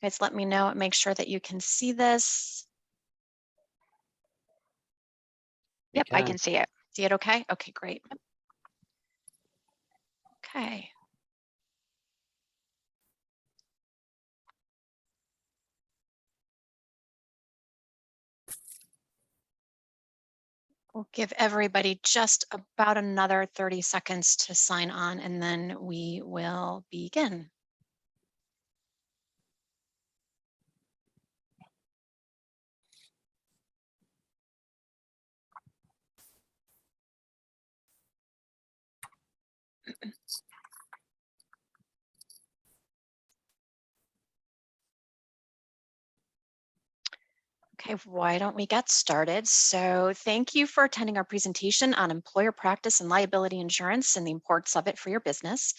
Guys, let me know and make sure that you can see this. Yep, I can see it. See it okay? Okay, great. Okay. We'll give everybody just about another 30 seconds to sign on, and then we will begin. Okay, why don't we get started? So thank you for attending our presentation on employer practice and liability insurance and the importance of it for your business.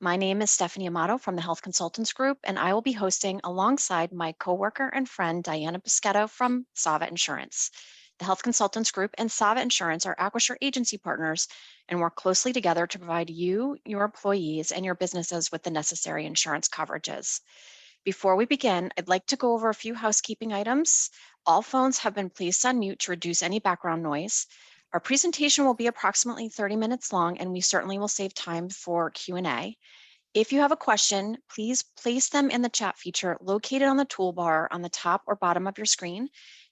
My name is Stephanie Amato from the Health Consultants Group, and I will be hosting alongside my coworker and friend, Diana Bischetto from SAVA Insurance. The Health Consultants Group and SAVA Insurance are Acquisure agency partners and work closely together to provide you, your employees, and your businesses with the necessary insurance coverages. Before we begin, I'd like to go over a few housekeeping items. All phones have been placed on mute to reduce any background noise. Our presentation will be approximately 30 minutes long, and we certainly will save time for Q&A. If you have a question, please place them in the chat feature located on the toolbar on the top or bottom of your screen.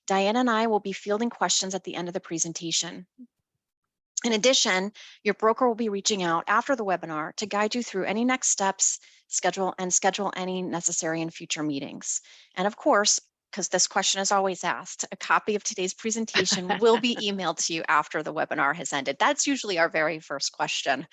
Diana and I will be fielding questions at the end of the presentation. In addition, your broker will be reaching out after the webinar to guide you through any next steps, schedule any necessary and future meetings. And of course, because this question is always asked, a copy of today's presentation will be emailed to you after the webinar has ended. That's usually our very first question.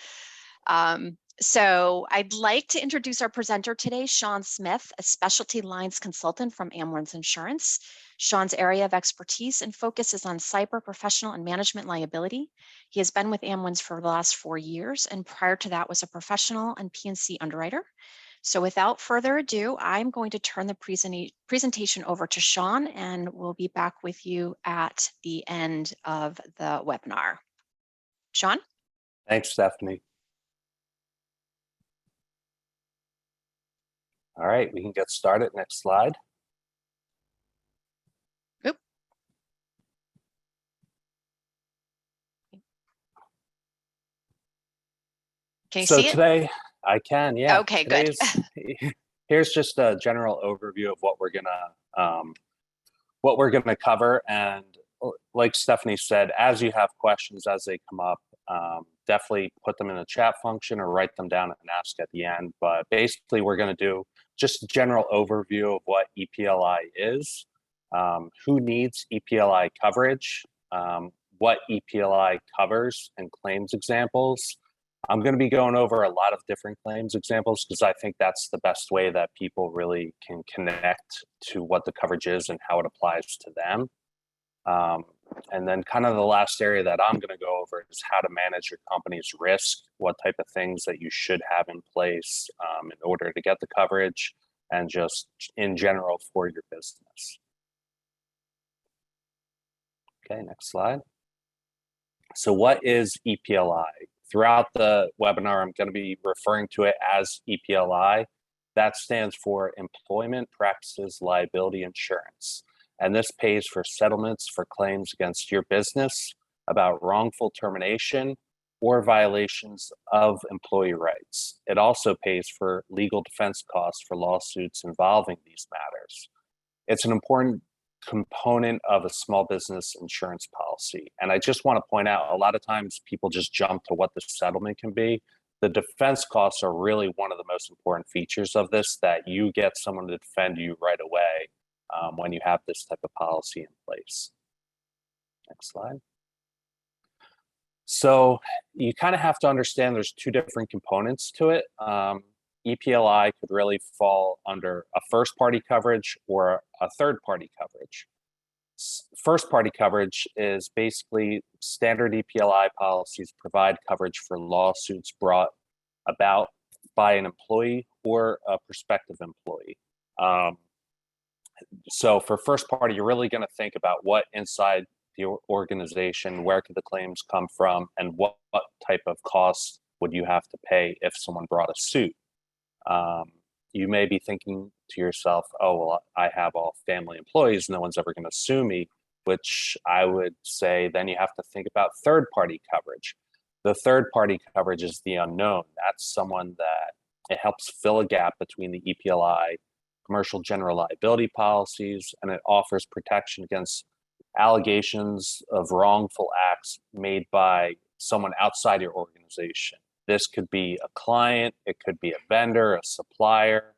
So I'd like to introduce our presenter today, Sean Smith, a specialty lines consultant from Amwins Insurance. Sean's area of expertise and focus is on cyber, professional, and management liability. He has been with Amwins for the last 4 years, and prior to that was a professional and P&C underwriter. So without further ado, I'm going to turn the presentation over to Sean, and we'll be back with you at the end of the webinar. Sean? Thanks, Stephanie. All right, we can get started. Next slide. Oop. Can you see it? Today, I can, yeah. Okay, good. Here's just a general overview of what we're gonna cover. And like Stephanie said, as you have questions as they come up, definitely put them in the chat function or write them down and ask at the end. But basically, we're gonna do just a general overview of what EPLI is, who needs EPLI coverage, what EPLI covers, and claims examples. I'm going to be going over a lot of different claims examples because I think that's the best way that people really can connect to what the coverage is and how it applies to them. And then kind of the last area that I'm going to go over is how to manage your company's risk, what type of things that you should have in place in order to get the coverage, and just in general for your business. Okay, next slide. So what is EPLI? Throughout the webinar, I'm going to be referring to it as EPLI. That stands for Employment Practices Liability Insurance. And this pays for settlements for claims against your business about wrongful termination or violations of employee rights. It also pays for legal defense costs for lawsuits involving these matters. It's an important component of a small business insurance policy. And I just want to point out, a lot of times people just jump to what the settlement can be. The defense costs are really one of the most important features of this, that you get someone to defend you right away when you have this type of policy in place. Next slide. So you kind of have to understand there's two different components to it. EPLI could really fall under a first-party coverage or a third-party coverage. First-party coverage is basically standard EPLI policies provide coverage for lawsuits brought about by an employee or a prospective employee. So for first party, you're really going to think about what inside the organization, where could the claims come from, and what type of costs would you have to pay if someone brought a suit. you may be thinking to yourself, oh, well, I have all family employees, no one's ever going to sue me, which I would say then you have to think about third-party coverage. The third-party coverage is the unknown. That's someone that it helps fill a gap between the EPLI commercial general liability policies, and it offers protection against allegations of wrongful acts made by someone outside your organization. This could be a client, it could be a vendor, a supplier,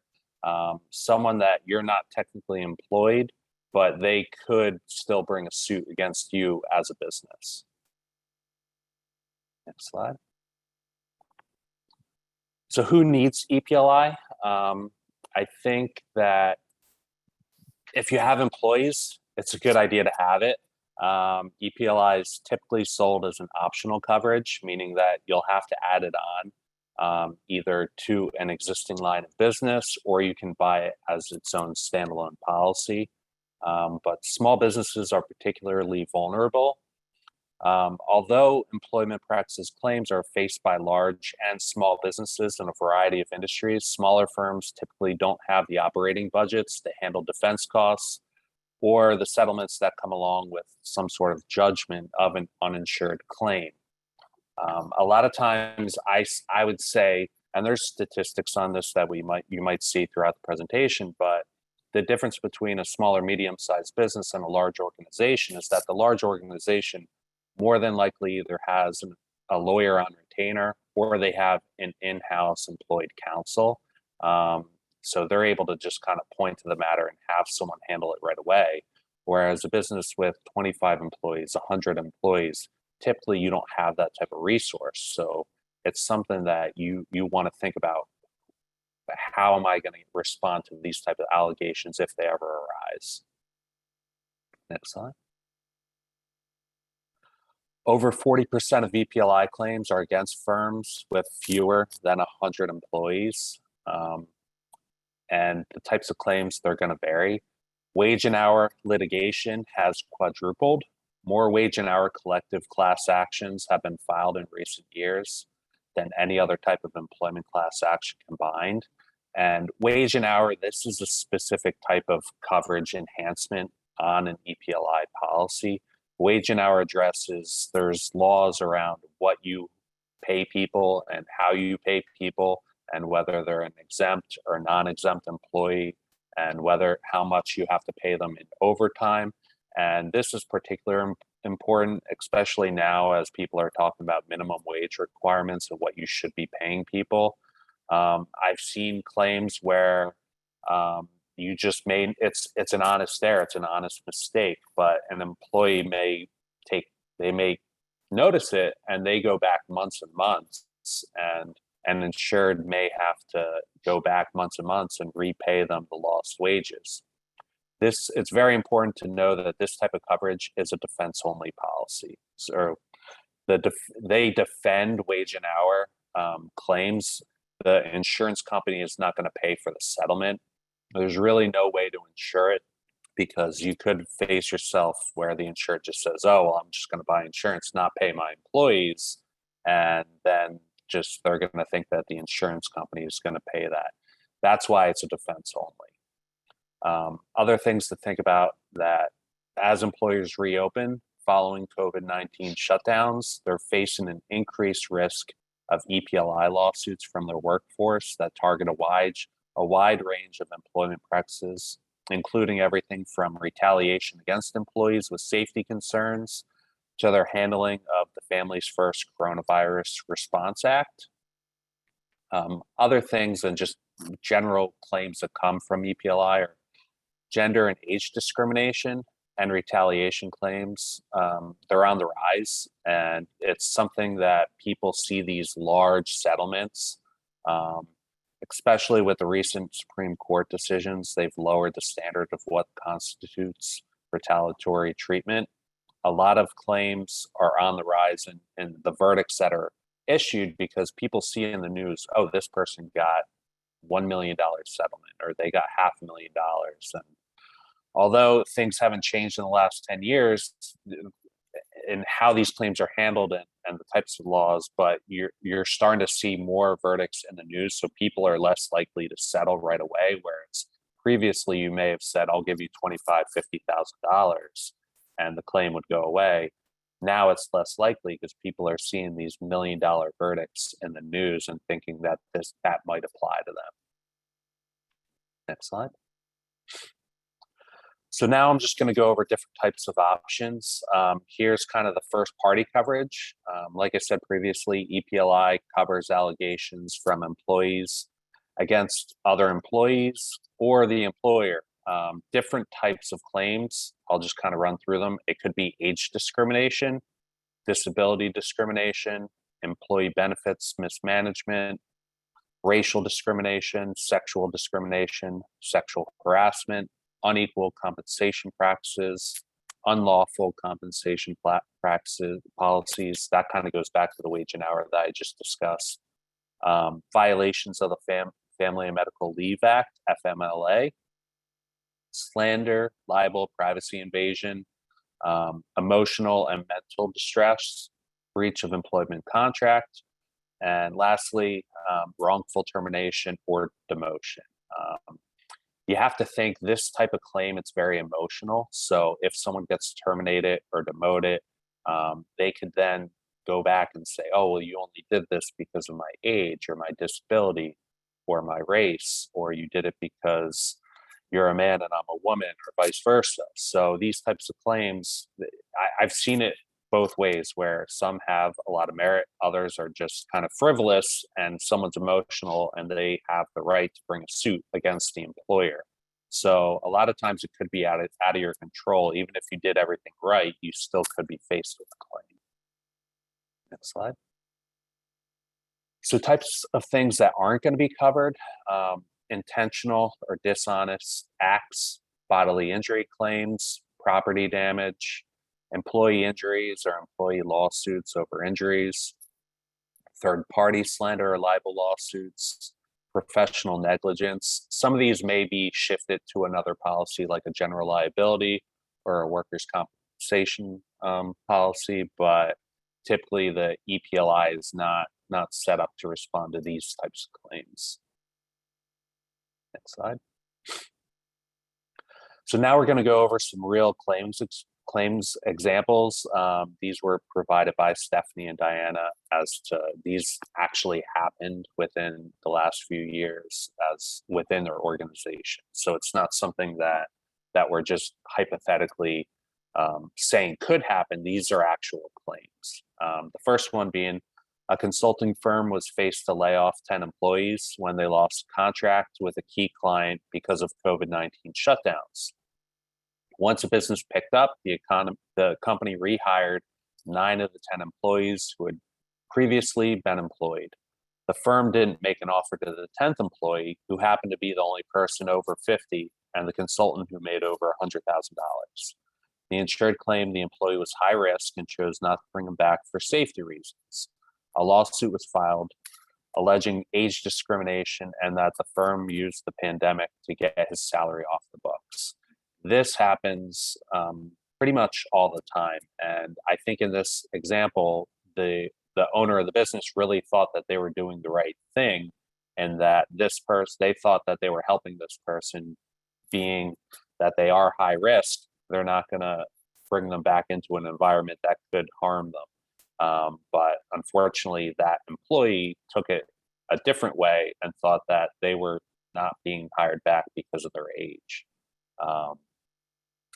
someone that you're not technically employed, but they could still bring a suit against you as a business. Next slide. So who needs EPLI? I think that if you have employees, it's a good idea to have it. EPLI is typically sold as an optional coverage, meaning that you'll have to add it on either to an existing line of business, or you can buy it as its own standalone policy. But small businesses are particularly vulnerable. Although employment practices claims are faced by large and small businesses in a variety of industries, smaller firms typically don't have the operating budgets to handle defense costs or the settlements that come along with some sort of judgment of an uninsured claim. A lot of times I would say, and there's statistics on this that you might see throughout the presentation, but the difference between a small or medium-sized business and a large organization is that the large organization more than likely either has a lawyer on retainer or they have an in-house employed counsel. So they're able to just kind of point to the matter and have someone handle it right away. Whereas a business with 25 employees, 100 employees, typically you don't have that type of resource. So it's something that you want to think about. How am I going to respond to these type of allegations if they ever arise? Next slide. Over 40% of EPLI claims are against firms with fewer than 100 employees. And the types of claims, they're going to vary. Wage and hour litigation has quadrupled. More wage and hour collective class actions have been filed in recent years than any other type of employment class action combined. And wage and hour, this is a specific type of coverage enhancement on an EPLI policy. Wage and hour addresses, there's laws around what you pay people and how you pay people, and whether they're an exempt or non-exempt employee, and how much you have to pay them in overtime. And this is particularly important, especially now as people are talking about minimum wage requirements and what you should be paying people. I've seen claims where you just made it's an honest error, it's an honest mistake, but an employee may notice it and they go back months and months, and an insured may have to go back months and months and repay them the lost wages. It's very important to know that this type of coverage is a defense-only policy. So they defend wage and hour claims. The insurance company is not going to pay for the settlement. There's really no way to insure it, because you could face yourself where the insured just says, oh, well, I'm just going to buy insurance, not pay my employees, and then they're going to think that the insurance company is going to pay that. That's why it's a defense only. Other things to think about, that as employers reopen following COVID-19 shutdowns, they're facing an increased risk of EPLI lawsuits from their workforce that target a wide range of employment practices, including everything from retaliation against employees with safety concerns to their handling of the Families First Coronavirus Response Act. Other things and just general claims that come from EPLI are gender and age discrimination and retaliation claims. They're on the rise, and it's something that people see these large settlements, especially with the recent Supreme Court decisions. They've lowered the standard of what constitutes retaliatory treatment. A lot of claims are on the rise, and the verdicts that are issued because people see in the news, oh, this person got $1 million settlement, or they got $500,000. And although things haven't changed in the last 10 years, and how these claims are handled and the types of laws, but you're starting to see more verdicts in the news, so people are less likely to settle right away. Whereas previously, you may have said, "I'll give you $25,000-$50,000," and the claim would go away. Now it's less likely because people are seeing these $1 million verdicts in the news and thinking that that might apply to them. Next slide. So now I'm just going to go over different types of options. Here's kind of the first party coverage. Like I said previously, EPLI covers allegations from employees against other employees or the employer. Different types of claims, I'll just kind of run through them. It could be age discrimination, disability discrimination, employee benefits mismanagement, racial discrimination, sexual harassment, unequal compensation practices, unlawful compensation practices, policies. That kind of goes back to the wage and hour that I just discussed. Violations of the Family and Medical Leave Act, FMLA, slander, libel, privacy invasion, emotional and mental distress, breach of employment contract, and lastly, wrongful termination or demotion. You have to think this type of claim, it's very emotional. So if someone gets terminated or demoted, they could then go back and say, "Oh, well, you only did this because of my age or my disability or my race, or you did it because you're a man and I'm a woman, or vice versa." So these types of claims, I've seen it both ways, where some have a lot of merit, others are just kind of frivolous, and someone's emotional and they have the right to bring a suit against the employer. So a lot of times it could be out of your control. Even if you did everything right, you still could be faced with a claim. Next slide. So types of things that aren't going to be covered: intentional or dishonest acts, bodily injury claims, property damage, employee injuries or employee lawsuits over injuries, third-party slander or libel lawsuits, professional negligence. Some of these may be shifted to another policy like a general liability or a workers' compensation policy, but typically the EPLI is not set up to respond to these types of claims. Next slide. So now we're going to go over some real claims examples. These were provided by Stephanie and Diana, as to these actually happened within the last few years as within their organization. So it's not something that we're just hypothetically saying could happen. These are actual claims. The first one being, a consulting firm was faced to lay off 10 employees when they lost contract with a key client because of COVID-19 shutdowns. Once a business picked up, the company rehired 9 of the 10 employees who had previously been employed. The firm didn't make an offer to the 10th employee, who happened to be the only person over 50, and the consultant who made over $100,000. The insured claimed the employee was high risk and chose not to bring him back for safety reasons. A lawsuit was filed alleging age discrimination and that the firm used the pandemic to get his salary off the books. This happens pretty much all the time. And I think in this example, the owner of the business really thought that they were doing the right thing, and that they thought that they were helping this person, being that they are high risk. They're not going to bring them back into an environment that could harm them. But unfortunately, that employee took it a different way and thought that they were not being hired back because of their age.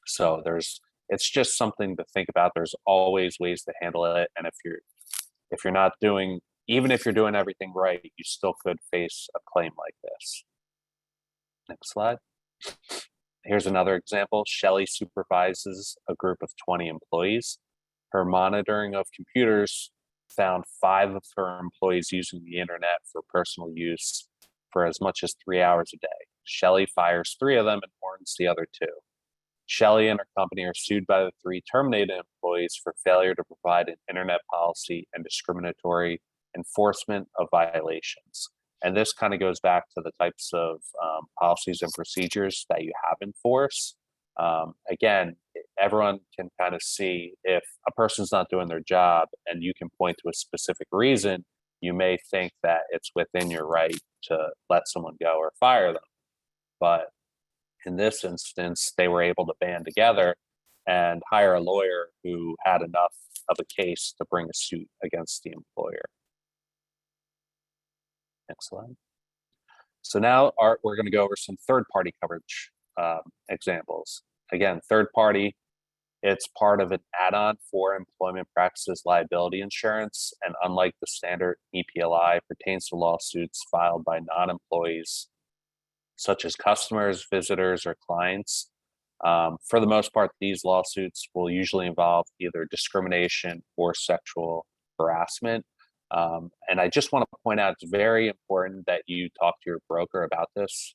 So it's just something to think about. There's always ways to handle it, and if you're not doing, even if you're doing everything right, you still could face a claim like this. Next slide. Here's another example. Shelley supervises a group of 20 employees. Her monitoring of computers found 5 of her employees using the internet for personal use for as much as 3 hours a day. Shelley fires 3 of them and warns the other 2. Shelley and her company are sued by the 3 terminated employees for failure to provide an internet policy and discriminatory enforcement of violations. And this kind of goes back to the types of policies and procedures that you have in force. Again, everyone can kind of see if a person's not doing their job and you can point to a specific reason, you may think that it's within your right to let someone go or fire them. But in this instance, they were able to band together and hire a lawyer who had enough of a case to bring a suit against the employer. Next slide. So now we're going to go over some third-party coverage examples. Again, third-party, it's part of an add-on for employment practices liability insurance, and unlike the standard EPLI, pertains to lawsuits filed by non-employees, such as customers, visitors, or clients. For the most part, these lawsuits will usually involve either discrimination or sexual harassment. And I just want to point out, it's very important that you talk to your broker about this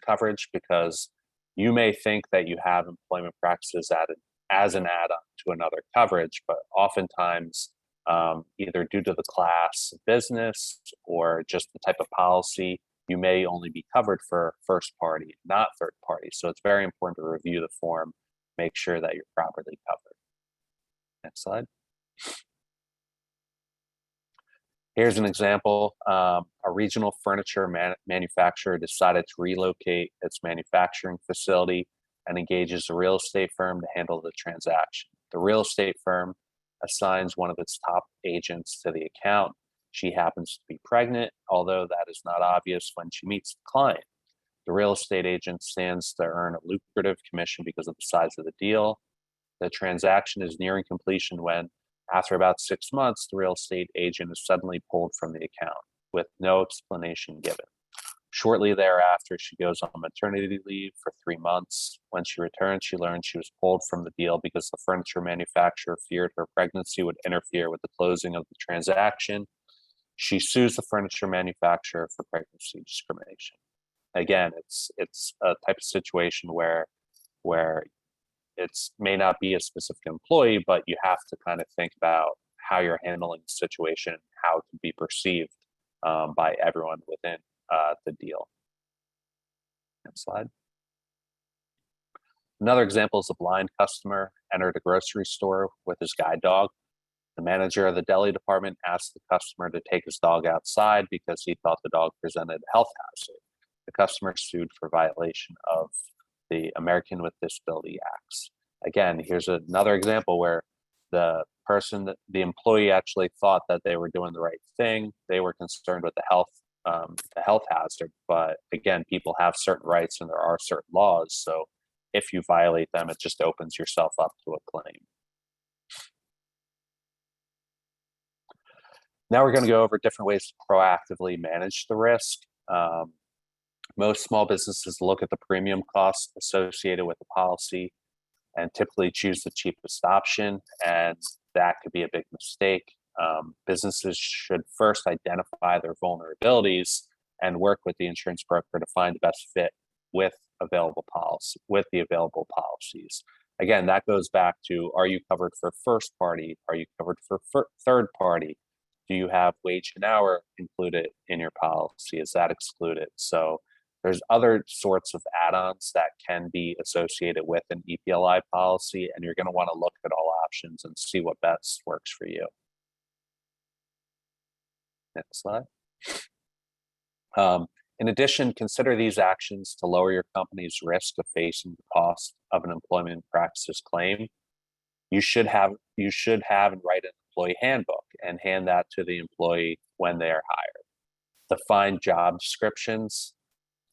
coverage, because you may think that you have employment practices as an add-on to another coverage, but oftentimes, either due to the class of business or just the type of policy, you may only be covered for first party, not third party. So it's very important to review the form, make sure that you're properly covered. Next slide. Here's an example. A regional furniture manufacturer decided to relocate its manufacturing facility and engages a real estate firm to handle the transaction. The real estate firm assigns one of its top agents to the account. She happens to be pregnant, although that is not obvious when she meets the client. The real estate agent stands to earn a lucrative commission because of the size of the deal. The transaction is nearing completion when, after about 6 months, the real estate agent is suddenly pulled from the account with no explanation given. Shortly thereafter, she goes on maternity leave for 3 months. When she returns, she learns she was pulled from the deal because the furniture manufacturer feared her pregnancy would interfere with the closing of the transaction. She sues the furniture manufacturer for pregnancy discrimination. Again, it's a type of situation where it's may not be a specific employee, but you have to kind of think about how you're handling the situation, how it can be perceived by everyone within the deal. Next slide. Another example is a blind customer entered a grocery store with his guide dog. The manager of the deli department asked the customer to take his dog outside because he thought the dog presented a health hazard. The customer sued for violation of the American with Disability Acts. Again, here's another example where the employee actually thought that they were doing the right thing. They were concerned with the health hazard, but again, people have certain rights and there are certain laws. So if you violate them, it just opens yourself up to a claim. Now we're going to go over different ways to proactively manage the risk. Most small businesses look at the premium costs associated with the policy and typically choose the cheapest option, and that could be a big mistake. Businesses should first identify their vulnerabilities and work with the insurance broker to find the best fit with the available policies. Again, that goes back to, are you covered for first party? Are you covered for third party? Do you have wage and hour included in your policy? Is that excluded? So there's other sorts of add-ons that can be associated with an EPLI policy, and you're going to want to look at all options and see what best works for you. Next slide. In addition, consider these actions to lower your company's risk of facing the cost of an employment practices claim. You should have and write an employee handbook and hand that to the employee when they are hired. Define job descriptions,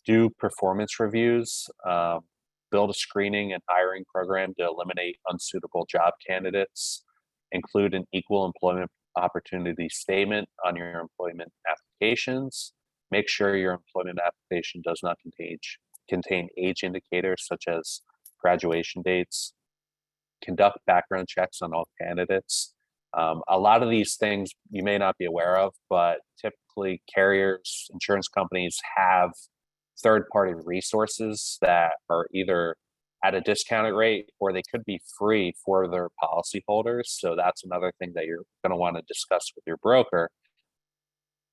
do performance reviews, build a screening and hiring program to eliminate unsuitable job candidates, include an equal employment opportunity statement on your employment applications. Make sure your employment application does not contain age indicators such as graduation dates. Conduct background checks on all candidates. A lot of these things you may not be aware of, but typically carriers, insurance companies have third-party resources that are either at a discounted rate or they could be free for their policyholders. So that's another thing that you're going to want to discuss with your broker.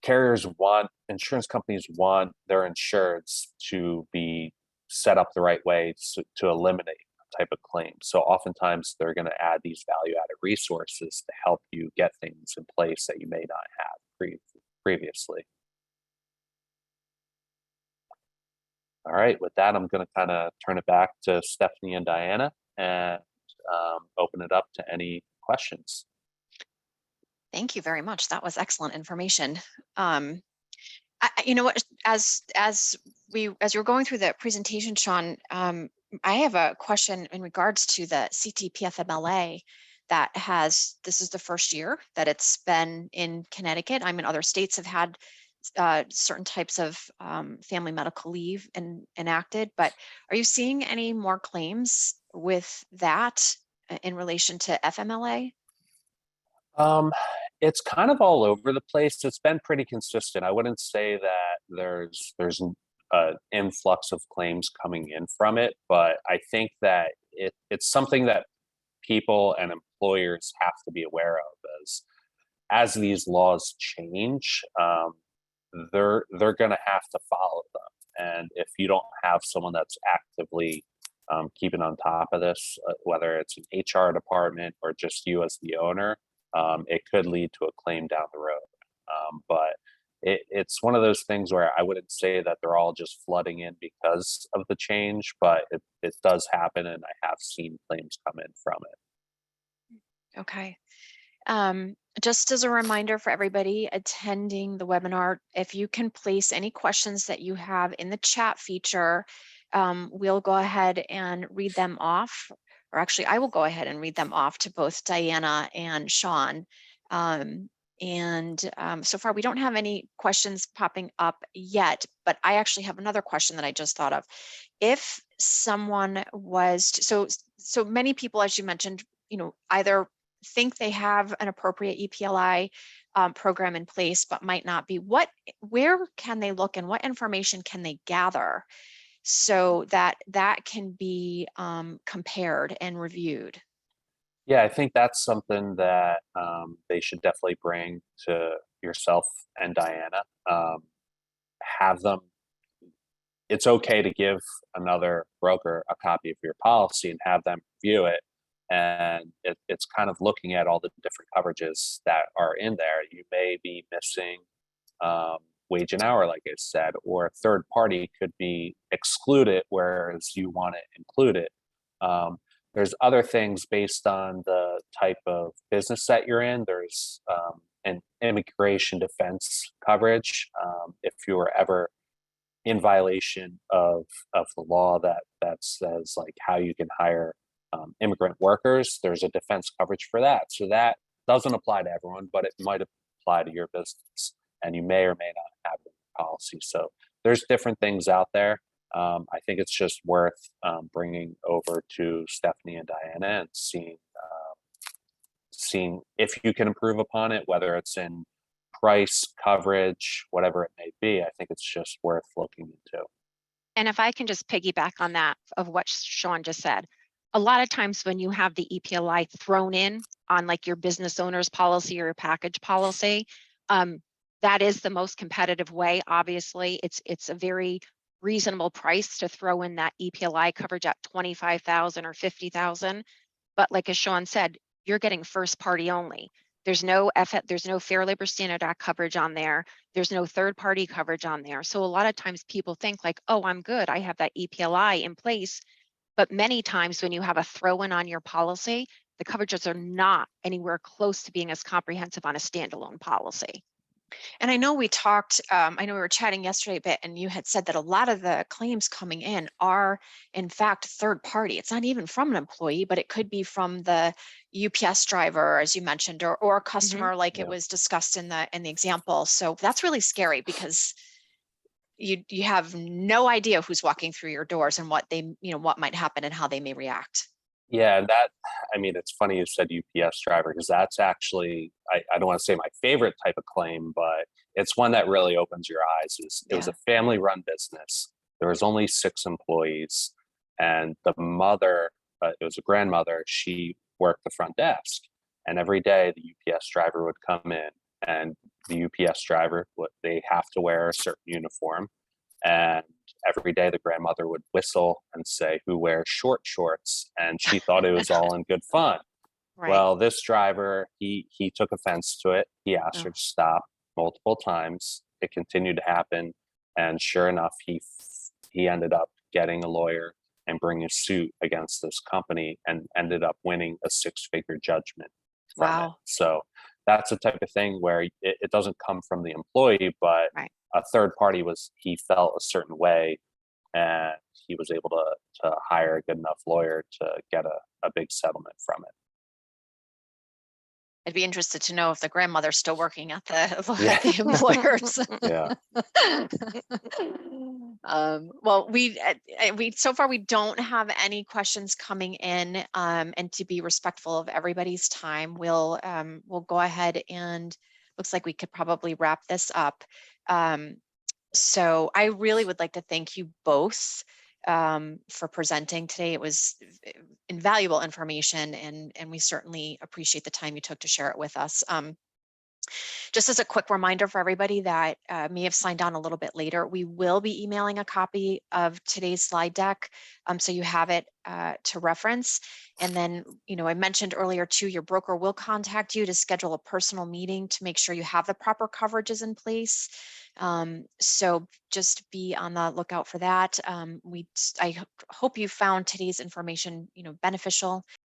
Insurance companies want their insureds to be set up the right way to eliminate type of claim. So oftentimes they're going to add these value-added resources to help you get things in place that you may not have previously. All right, with that, I'm going to kind of turn it back to Stephanie and Diana and open it up to any questions. Thank you very much. That was excellent information. You know what, as you're going through the presentation, Sean, I have a question in regards to the CTPFMLA this is the first year that it's been in Connecticut. I mean, other states have had certain types of family medical leave enacted, but are you seeing any more claims with that in relation to FMLA? It's kind of all over the place. It's been pretty consistent. I wouldn't say that there's an influx of claims coming in from it, but I think that it's something that people and employers have to be aware of as these laws change. They're going to have to follow them, and if you don't have someone that's actively keeping on top of this, whether it's an HR department or just you as the owner, it could lead to a claim down the road. But it's one of those things where I wouldn't say that they're all just flooding in because of the change, but it does happen, and I have seen claims come in from it. Okay. Just as a reminder for everybody attending the webinar, if you can place any questions that you have in the chat feature, we'll go ahead and read them off. Or actually, I will go ahead and read them off to both Diana and Sean. So far, we don't have any questions popping up yet, but I actually have another question that I just thought of. If someone was, so many people, as you mentioned, either think they have an appropriate EPLI program in place, but might not be. Where can they look, and what information can they gather so that can be compared and reviewed? Yeah, I think that's something that they should definitely bring to yourself and Diana. Have them. It's okay to give another broker a copy of your policy and have them review it. And it's kind of looking at all the different coverages that are in there. You may be missing wage and hour, like I said, or third party could be excluded, whereas you want it included. There's other things based on the type of business that you're in. There's an immigration defense coverage. If you were ever in violation of the law that says like how you can hire immigrant workers, there's a defense coverage for that. So that doesn't apply to everyone, but it might apply to your business, and you may or may not have a policy. So there's different things out there. I think it's just worth bringing over to Stephanie and Diana and seeing if you can improve upon it, whether it's in price, coverage, whatever it may be. I think it's just worth looking into. And if I can just piggyback on that of what Sean just said, a lot of times when you have the EPLI thrown in on like your business owner's policy or your package policy, that is the most competitive way. Obviously, it's a very reasonable price to throw in that EPLI coverage at $25,000 or $50,000. But like as Sean said, you're getting first party only. There's no Fair Labor Standard Act coverage on there. There's no third party coverage on there. So a lot of times people think like, oh, I'm good, I have that EPLI in place. But many times when you have a throw-in on your policy, the coverages are not anywhere close to being as comprehensive on a standalone policy. And I know we talked, I know we were chatting yesterday a bit, and you had said that a lot of the claims coming in are in fact third party. It's not even from an employee, but it could be from the UPS driver, as you mentioned, or a customer, like it was discussed in the example. So that's really scary because you have no idea who's walking through your doors and what they, what might happen and how they may react. Yeah, I mean, it's funny you said UPS driver, because that's actually, I don't want to say my favorite type of claim, but it's one that really opens your eyes. It was a family run business. There was only 6 employees, and the mother, it was a grandmother, she worked the front desk, and every day the UPS driver would come in, and the UPS driver, they have to wear a certain uniform, And every day the grandmother would whistle and say, "Who wears short shorts?" And she thought it was all in good fun. Right. Well, this driver, he took offense to it. He asked her Oh. to stop multiple times. It continued to happen, and sure enough, he ended up getting a lawyer and bringing a suit against this company, and ended up winning a six-figure judgment from it. Wow. So that's the type of thing where it doesn't come from the employee, but Right. a third party he felt a certain way, and he was able to hire a good enough lawyer to get a big settlement from it. I'd be interested to know if the grandmother's still working at the Yeah. at the employers. Yeah. Well, we so far we don't have any questions coming in, and to be respectful of everybody's time, we'll go ahead and looks like we could probably wrap this up. So I really would like to thank you both for presenting today. It was invaluable information, and we certainly appreciate the time you took to share it with us. Just as a quick reminder for everybody that may have signed on a little bit later, we will be emailing a copy of today's slide deck, so you have it to reference. And then, I mentioned earlier too, your broker will contact you to schedule a personal meeting to make sure you have the proper coverages in place. So just be on the lookout for that. I hope you found today's information, beneficial.